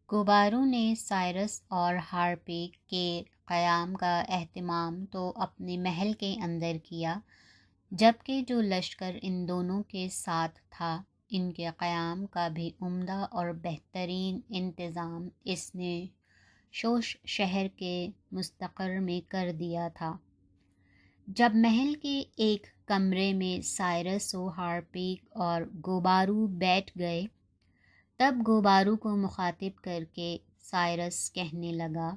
غباروں نے سائرس اور ہارپیک کے قیام کا اہتمام تو اپنے محل کے اندر کیا، جبکہ جو لشکر ان دونوں کے ساتھ تھا ان کے قیام کا بھی عمدہ اور بہترین انتظام اس نے شوش شہر کے مستقر میں کر دیا تھا۔ جب محل کے ایک کمرے میں سائرس و ہارپیک اور غبارو بیٹھ گئے، تب غبارو کو مخاطب کر کے سائرس کہنے لگا،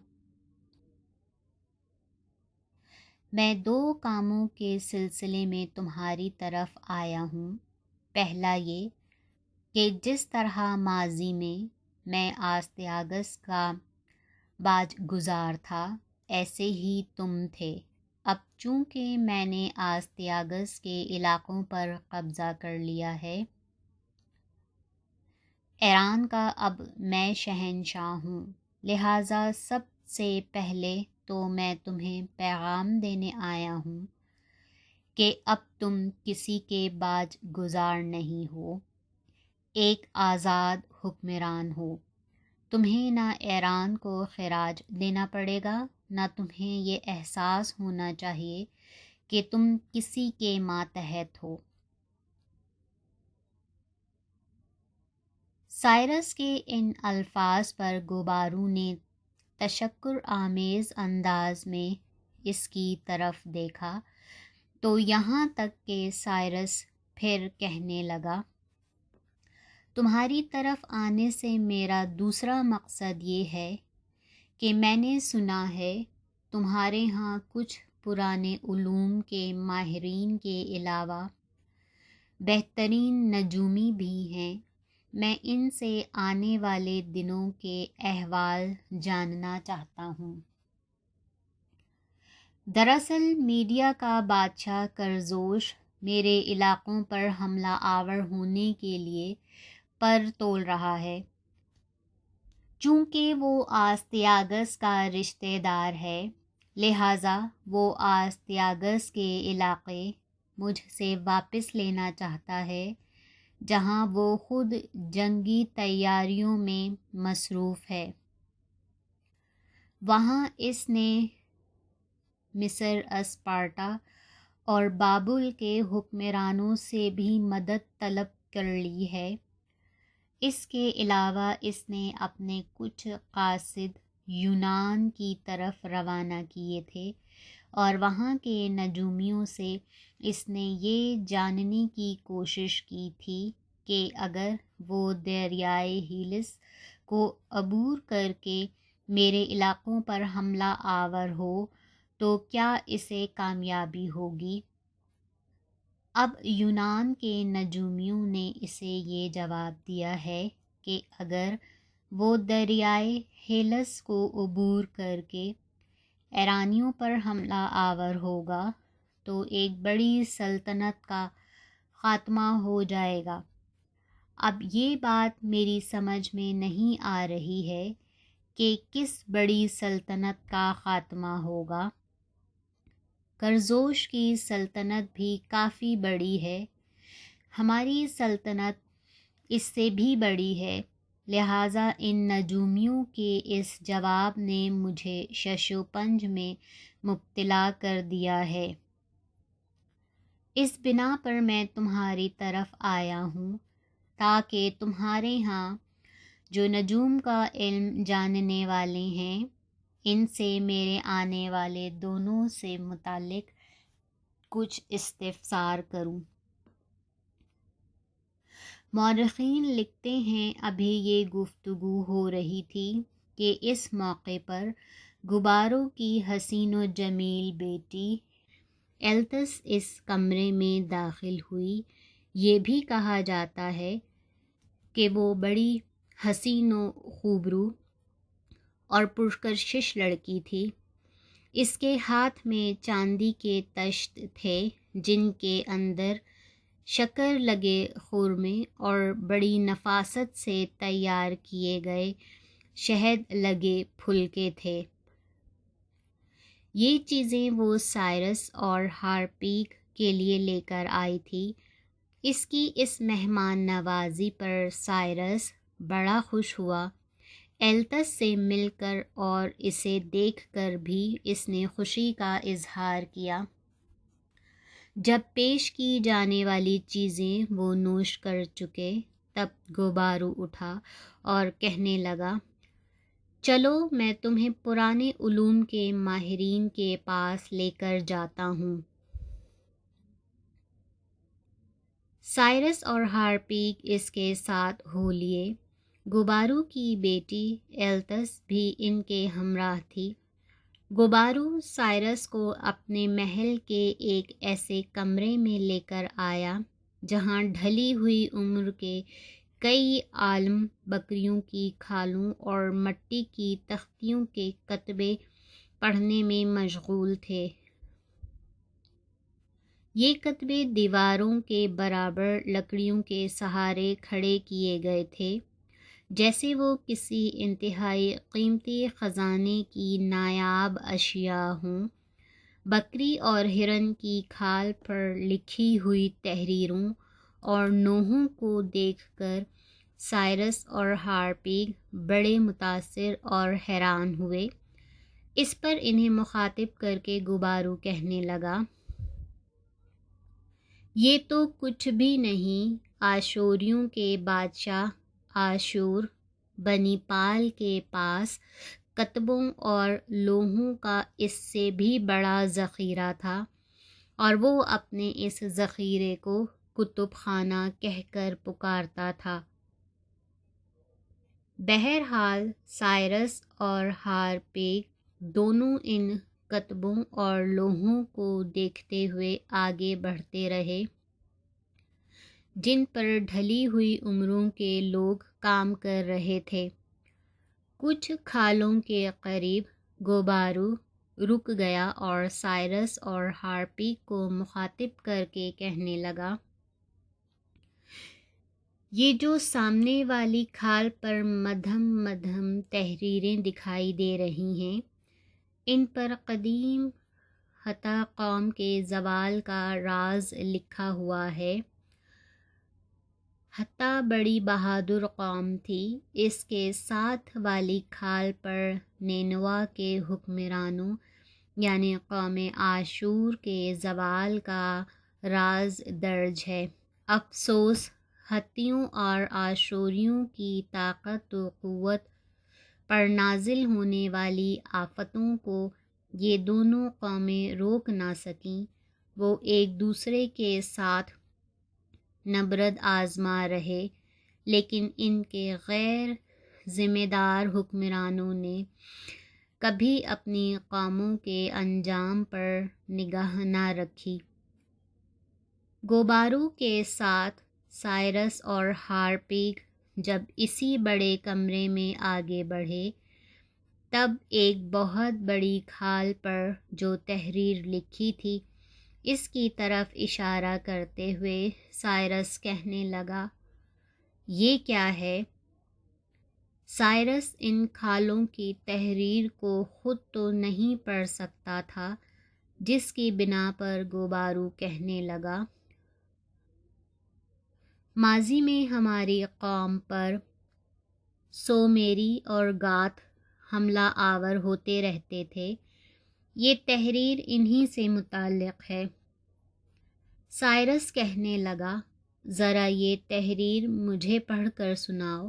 میں دو کاموں کے سلسلے میں تمہاری طرف آیا ہوں۔ پہلا یہ کہ جس طرح ماضی میں آستیاگس کا باج گزار تھا، ایسے ہی تم تھے۔ اب چونکہ میں نے آستیاگس کے علاقوں پر قبضہ کر لیا ہے، ایران کا اب میں شہنشاہ ہوں، لہٰذا سب سے پہلے تو میں تمہیں پیغام دینے آیا ہوں کہ اب تم کسی کے باج گزار نہیں ہو، ایک آزاد حکمران ہو۔ تمہیں نہ ایران کو خراج دینا پڑے گا، نہ تمہیں یہ احساس ہونا چاہیے کہ تم کسی کے ماتحت ہو۔ سائرس کے ان الفاظ پر غبارو نے تشکر آمیز انداز میں اس کی طرف دیکھا، تو یہاں تک کہ سائرس پھر کہنے لگا، تمہاری طرف آنے سے میرا دوسرا مقصد یہ ہے کہ میں نے سنا ہے تمہارے ہاں کچھ پرانے علوم کے ماہرین کے علاوہ بہترین نجومی بھی ہیں۔ میں ان سے آنے والے دنوں کے احوال جاننا چاہتا ہوں۔ دراصل میڈیا کا بادشاہ کرزوش میرے علاقوں پر حملہ آور ہونے کے لیے پر تول رہا ہے۔ چونکہ وہ آستیاگس کا رشتہ دار ہے، لہٰذا وہ آستیاگس کے علاقے مجھ سے واپس لینا چاہتا ہے، جہاں وہ خود جنگی تیاریوں میں مصروف ہے۔ وہاں اس نے مصر، اسپارٹا اور بابل کے حکمرانوں سے بھی مدد طلب کر لی ہے۔ اس کے علاوہ اس نے اپنے کچھ قاصد یونان کی طرف روانہ کیے تھے، اور وہاں کے نجومیوں سے اس نے یہ جاننے کی کوشش کی تھی کہ اگر وہ دریائے ہیلس کو عبور کر کے میرے علاقوں پر حملہ آور ہو تو کیا اسے کامیابی ہوگی۔ اب یونان کے نجومیوں نے اسے یہ جواب دیا ہے کہ اگر وہ دریائے ہیلس کو عبور کر کے ایرانیوں پر حملہ آور ہوگا تو ایک بڑی سلطنت کا خاتمہ ہو جائے گا۔ اب یہ بات میری سمجھ میں نہیں آ رہی ہے کہ کس بڑی سلطنت کا خاتمہ ہوگا۔ کرزوش کی سلطنت بھی کافی بڑی ہے، ہماری سلطنت اس سے بھی بڑی ہے، لہٰذا ان نجومیوں کے اس جواب نے مجھے شش و پنج میں مبتلا کر دیا ہے۔ اس بنا پر میں تمہاری طرف آیا ہوں تاکہ تمہارے ہاں جو نجوم کا علم جاننے والے ہیں ان سے میرے آنے والے دونوں سے متعلق کچھ استفسار کروں۔ مورخین لکھتے ہیں ابھی یہ گفتگو ہو رہی تھی کہ اس موقع پر غبارو کی حسین و جمیل بیٹی ایلتس اس کمرے میں داخل ہوئی۔ یہ بھی کہا جاتا ہے کہ وہ بڑی حسین و خوبرو اور پرکشش لڑکی تھی۔ اس کے ہاتھ میں چاندی کے طشت تھے جن کے اندر شکر لگے خرمے اور بڑی نفاست سے تیار کیے گئے شہد لگے پھلکے تھے۔ یہ چیزیں وہ سائرس اور ہارپیک کے لیے لے کر آئی تھی۔ اس کی اس مہمان نوازی پر سائرس بڑا خوش ہوا۔ ایلتس سے مل کر اور اسے دیکھ کر بھی اس نے خوشی کا اظہار کیا۔ جب پیش کی جانے والی چیزیں وہ نوش کر چکے تب گوبارو اٹھا اور کہنے لگا، چلو میں تمہیں پرانے علوم کے ماہرین کے پاس لے کر جاتا ہوں۔ سائرس اور ہارپیک اس کے ساتھ ہو لیے۔ گوبارو کی بیٹی ایلتس بھی ان کے ہمراہ تھی۔ گوبارو سائرس کو اپنے محل کے ایک ایسے کمرے میں لے کر آیا جہاں ڈھلی ہوئی عمر کے کئی عالم بکریوں کی کھالوں اور مٹی کی تختیوں کے کتبے پڑھنے میں مشغول تھے۔ یہ کتبے دیواروں کے برابر لکڑیوں کے سہارے کھڑے کیے گئے تھے، جیسے وہ کسی انتہائی قیمتی خزانے کی نایاب اشیاء ہوں۔ بکری اور ہرن کی کھال پر لکھی ہوئی تحریروں اور نوحوں کو دیکھ کر سائرس اور ہارپیک بڑے متاثر اور حیران ہوئے۔ اس پر انہیں مخاطب کر کے گوبارو کہنے لگا، یہ تو کچھ بھی نہیں، آشوریوں کے بادشاہ آشور بنی پال کے پاس کتبوں اور لوحوں کا اس سے بھی بڑا ذخیرہ تھا، اور وہ اپنے اس ذخیرے کو کتب خانہ کہہ کر پکارتا تھا۔ بہرحال سائرس اور ہارپیک دونوں ان کتبوں اور لوحوں کو دیکھتے ہوئے آگے بڑھتے رہے جن پر ڈھلی ہوئی عمروں کے لوگ کام کر رہے تھے۔ کچھ کھالوں کے قریب گوبارو رک گیا اور سائرس اور ہارپیک کو مخاطب کر کے کہنے لگا، یہ جو سامنے والی کھال پر مدھم مدھم تحریریں دکھائی دے رہی ہیں، ان پر قدیم حتی قوم کے زوال کا راز لکھا ہوا ہے۔ حتی بڑی بہادر قوم تھی۔ اس کے ساتھ والی کھال پر نینوا کے حکمرانوں یعنی قوم آشور کے زوال کا راز درج ہے۔ افسوس، ہتھیوں اور آشوریوں کی طاقت و قوت پر نازل ہونے والی آفتوں کو یہ دونوں قومیں روک نہ سکیں۔ وہ ایک دوسرے کے ساتھ نبرد آزما رہے، لیکن ان کے غیر ذمہ دار حکمرانوں نے کبھی اپنی قوموں کے انجام پر نگاہ نہ رکھی۔ گوبارو کے ساتھ سائرس اور ہارپیک جب اسی بڑے کمرے میں آگے بڑھے تب ایک بہت بڑی کھال پر جو تحریر لکھی تھی اس کی طرف اشارہ کرتے ہوئے سائرس کہنے لگا، یہ کیا ہے؟ سائرس ان کھالوں کی تحریر کو خود تو نہیں پڑھ سکتا تھا، جس کی بنا پر گوبارو کہنے لگا، ماضی میں ہماری قوم پر سومیری اور گاتھ حملہ آور ہوتے رہتے تھے، یہ تحریر انہی سے متعلق ہے۔ سائرس کہنے لگا، ذرا یہ تحریر مجھے پڑھ کر سناؤ۔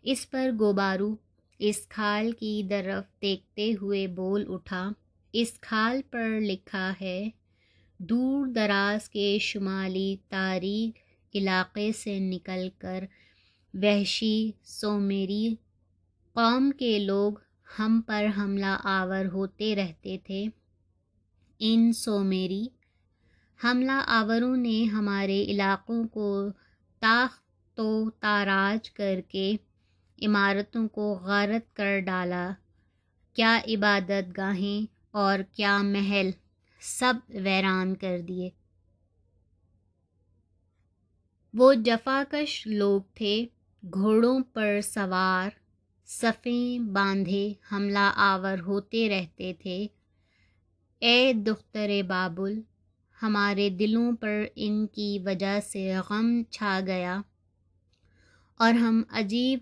اس پر گوبارو اس کھال کی طرف دیکھتے ہوئے بول اٹھا، اس کھال پر لکھا ہے، دور دراز کے شمالی تاریک علاقے سے نکل کر وحشی سومیری قوم کے لوگ ہم پر حملہ آور ہوتے رہتے تھے۔ ان سومیری حملہ آوروں نے ہمارے علاقوں کو تاخت و تاراج کر کے عمارتوں کو غارت کر ڈالا، کیا عبادت گاہیں اور کیا محل سب ویران کر دیے۔ وہ جفاکش لوگ تھے، گھوڑوں پر سوار، صفیں باندھے حملہ آور ہوتے رہتے تھے۔ اے دختر بابل، ہمارے دلوں پر ان کی وجہ سے غم چھا گیا اور ہم عجیب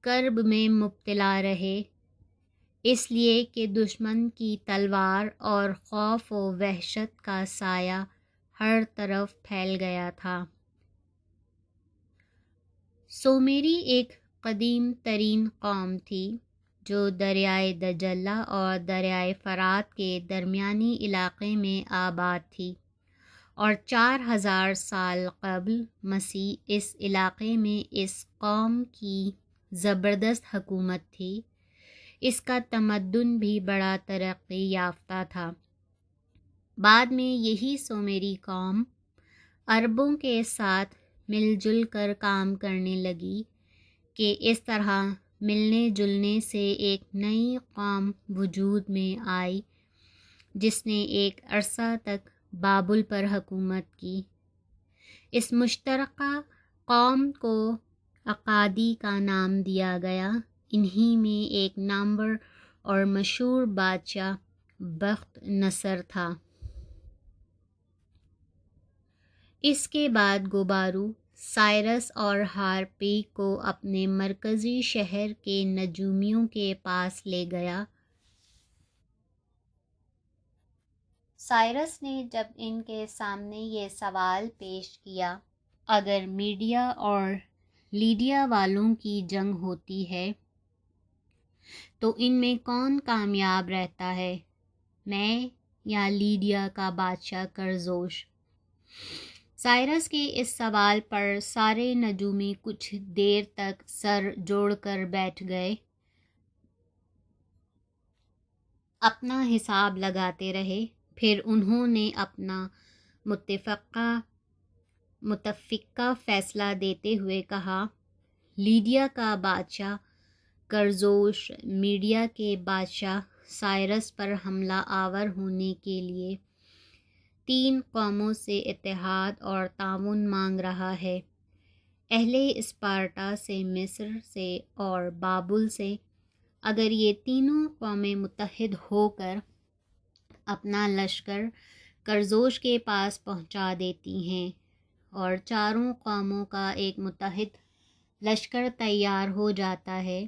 کرب میں مبتلا رہے، اس لیے کہ دشمن کی تلوار اور خوف و وحشت کا سایہ ہر طرف پھیل گیا تھا۔ سومیری ایک قدیم ترین قوم تھی جو دریائے دجلہ اور دریائے فرات کے درمیانی علاقے میں آباد تھی، اور 4000 سال قبل مسیح اس علاقے میں اس قوم کی زبردست حکومت تھی۔ اس کا تمدن بھی بڑا ترقی یافتہ تھا۔ بعد میں یہی سومیری قوم عربوں کے ساتھ مل جل کر کام کرنے لگی کہ اس طرح ملنے جلنے سے ایک نئی قوم وجود میں آئی جس نے ایک عرصہ تک بابل پر حکومت کی۔ اس مشترکہ قوم کو اقادی کا نام دیا گیا۔ انہی میں ایک نامور اور مشہور بادشاہ بخت نصر تھا۔ اس کے بعد گوبارو سائرس اور ہارپی کو اپنے مرکزی شہر کے نجومیوں کے پاس لے گیا۔ سائرس نے جب ان کے سامنے یہ سوال پیش کیا، اگر میڈیا اور لیڈیا والوں کی جنگ ہوتی ہے تو ان میں کون کامیاب رہتا ہے، میں یا لیڈیا کا بادشاہ کرزوش؟ سائرس کے اس سوال پر سارے نجومی کچھ دیر تک سر جوڑ کر بیٹھ گئے، اپنا حساب لگاتے رہے۔ پھر انہوں نے اپنا متفقہ فیصلہ دیتے ہوئے کہا، لیڈیا کا بادشاہ کرزوش میڈیا کے بادشاہ سائرس پر حملہ آور ہونے کے لیے 3 قوموں سے اتحاد اور تعاون مانگ رہا ہے، اہل اسپارٹا سے، مصر سے اور بابل سے۔ اگر یہ تینوں قومیں متحد ہو کر اپنا لشکر کرزوش کے پاس پہنچا دیتی ہیں اور چاروں قوموں کا ایک متحد لشکر تیار ہو جاتا ہے